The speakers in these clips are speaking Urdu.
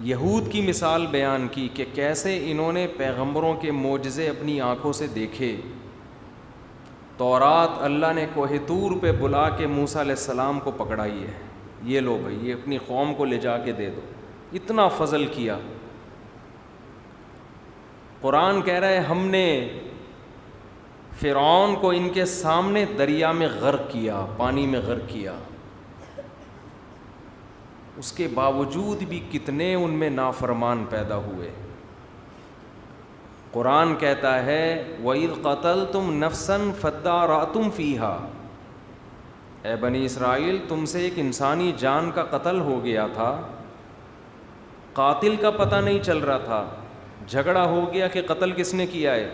یہود کی مثال بیان کی کہ کیسے انہوں نے پیغمبروں کے معجزے اپنی آنکھوں سے دیکھے. تورات اللہ نے کوہ طور پہ بلا کے موسیٰ علیہ السلام کو پکڑائی ہے, یہ لو بھائی, یہ اپنی قوم کو لے جا کے دے دو. اتنا فضل کیا. قرآن کہہ رہا ہے ہم نے فرعون کو ان کے سامنے دریا میں غرق کیا, پانی میں غرق کیا. اس کے باوجود بھی کتنے ان میں نافرمان پیدا ہوئے. قرآن کہتا ہے وَإِذْ قَتَلْتُمْ نَفْسًا فَادَّارَأْتُمْ فِيهَا, اے بنی اسرائیل تم سے ایک انسانی جان کا قتل ہو گیا تھا, قاتل کا پتہ نہیں چل رہا تھا, جھگڑا ہو گیا کہ قتل کس نے کیا ہے.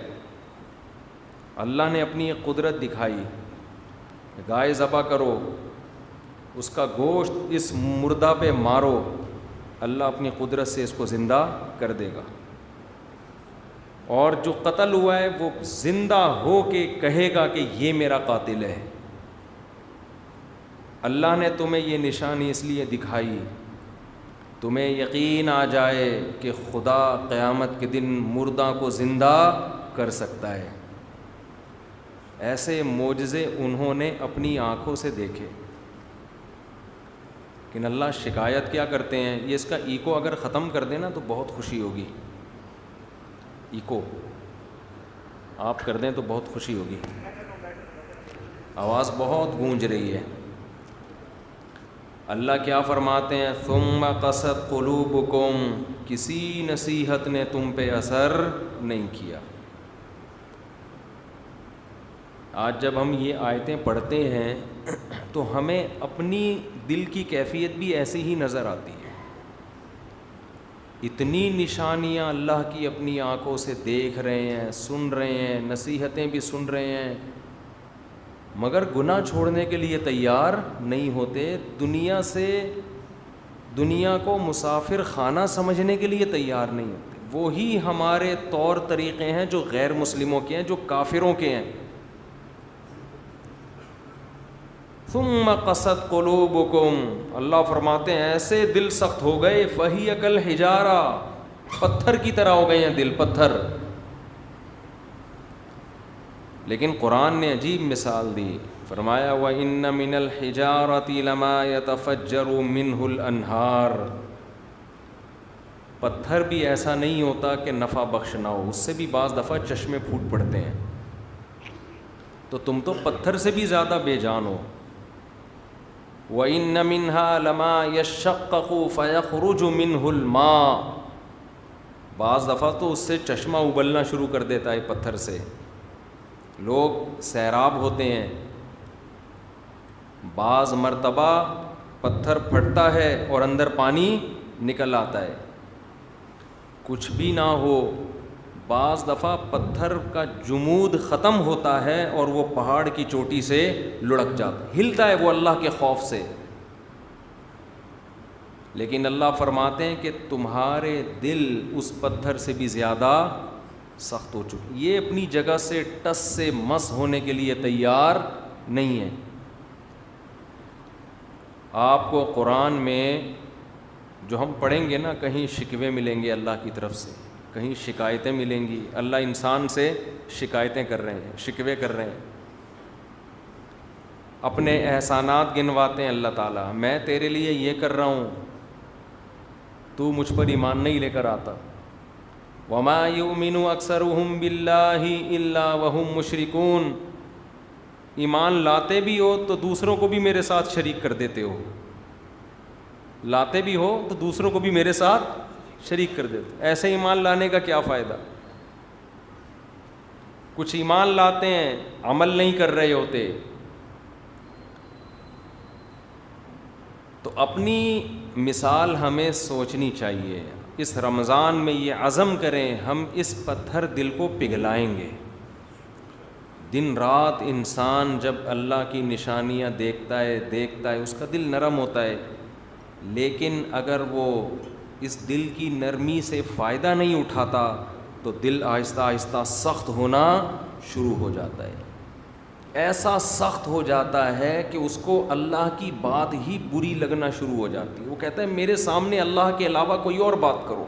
اللہ نے اپنی ایک قدرت دکھائی, گائے ذبح کرو, اس کا گوشت اس مردہ پہ مارو, اللہ اپنی قدرت سے اس کو زندہ کر دے گا. اور جو قتل ہوا ہے وہ زندہ ہو کے کہے گا کہ یہ میرا قاتل ہے. اللہ نے تمہیں یہ نشانی اس لیے دکھائی تمہیں یقین آ جائے کہ خدا قیامت کے دن مردہ کو زندہ کر سکتا ہے. ایسے معجزے انہوں نے اپنی آنکھوں سے دیکھے. لیکن اللہ شکایت کیا کرتے ہیں, یہ اس کا ایکو اگر ختم کر دینا تو بہت خوشی ہوگی. ایکو آپ کر دیں تو بہت خوشی ہوگی, آواز بہت گونج رہی ہے. اللہ کیا فرماتے ہیں ثم قست قلوبکم, کسی نصیحت نے تم پہ اثر نہیں کیا. آج جب ہم یہ آیتیں پڑھتے ہیں تو ہمیں اپنی دل کی کیفیت بھی ایسی ہی نظر آتی ہے. اتنی نشانیاں اللہ کی اپنی آنکھوں سے دیکھ رہے ہیں, سن رہے ہیں, نصیحتیں بھی سن رہے ہیں, مگر گناہ چھوڑنے کے لیے تیار نہیں ہوتے. دنیا کو مسافر خانہ سمجھنے کے لیے تیار نہیں ہوتے. وہی ہمارے طور طریقے ہیں جو غیر مسلموں کے ہیں, جو کافروں کے ہیں. ثم قست قلوبکم, اللہ فرماتے ہیں ایسے دل سخت ہو گئے, فہی کالحجارہ, پتھر کی طرح ہو گئے ہیں دل, پتھر. لیکن قرآن نے عجیب مثال دی, فرمایا وَإِنَّ مِنَ الْحِجَارَةِ لَمَا يَتَفَجَّرُ مِنْهُ الْأَنْهَارُ, پتھر بھی ایسا نہیں ہوتا کہ نفع بخش نہ ہو, اس سے بھی بعض دفعہ چشمے پھوٹ پڑتے ہیں. تو تم تو پتھر سے بھی زیادہ بے جان ہو. وَإِنَّ مِنْهَا لَمَا يَشَّقَّقُ فَيَخْرُجُ مِنْهُ الْمَاءُ, بعض دفعہ تو اس سے چشمہ ابلنا شروع کر دیتا ہے پتھر سے. لوگ سیراب ہوتے ہیں, بعض مرتبہ پتھر پھٹتا ہے اور اندر پانی نکل آتا ہے. کچھ بھی نہ ہو, بعض دفعہ پتھر کا جمود ختم ہوتا ہے اور وہ پہاڑ کی چوٹی سے لڑک جاتا ہے, ہلتا ہے وہ اللہ کے خوف سے. لیکن اللہ فرماتے ہیں کہ تمہارے دل اس پتھر سے بھی زیادہ سخت ہو چکے, یہ اپنی جگہ سے ٹس سے مس ہونے کے لیے تیار نہیں ہے. آپ کو قرآن میں جو ہم پڑھیں گے نا, کہیں شکوے ملیں گے اللہ کی طرف سے, کہیں شکایتیں ملیں گی. اللہ انسان سے شکایتیں کر رہے ہیں, شکوے کر رہے ہیں, اپنے احسانات گنواتے ہیں. اللہ تعالیٰ میں تیرے لیے یہ کر رہا ہوں, تو مجھ پر ایمان نہیں لے کر آتا. وَمَا يُؤْمِنُ أَكْثَرُهُمْ بِاللَّهِ إِلَّا وَهُمْ مُشْرِكُونَ, ایمان لاتے بھی ہو تو دوسروں کو بھی میرے ساتھ شریک کر دیتے ہو, لاتے بھی ہو تو دوسروں کو بھی میرے ساتھ شریک کر دیتے. ایسے ایمان لانے کا کیا فائدہ؟ کچھ ایمان لاتے ہیں عمل نہیں کر رہے ہوتے. تو اپنی مثال ہمیں سوچنی چاہیے. اس رمضان میں یہ عزم کریں ہم اس پتھر دل کو پگھلائیں گے. دن رات انسان جب اللہ کی نشانیاں دیکھتا ہے اس کا دل نرم ہوتا ہے, لیکن اگر وہ اس دل کی نرمی سے فائدہ نہیں اٹھاتا تو دل آہستہ آہستہ سخت ہونا شروع ہو جاتا ہے. ایسا سخت ہو جاتا ہے کہ اس کو اللہ کی بات ہی بری لگنا شروع ہو جاتی ہے. وہ کہتا ہے میرے سامنے اللہ کے علاوہ کوئی اور بات کرو,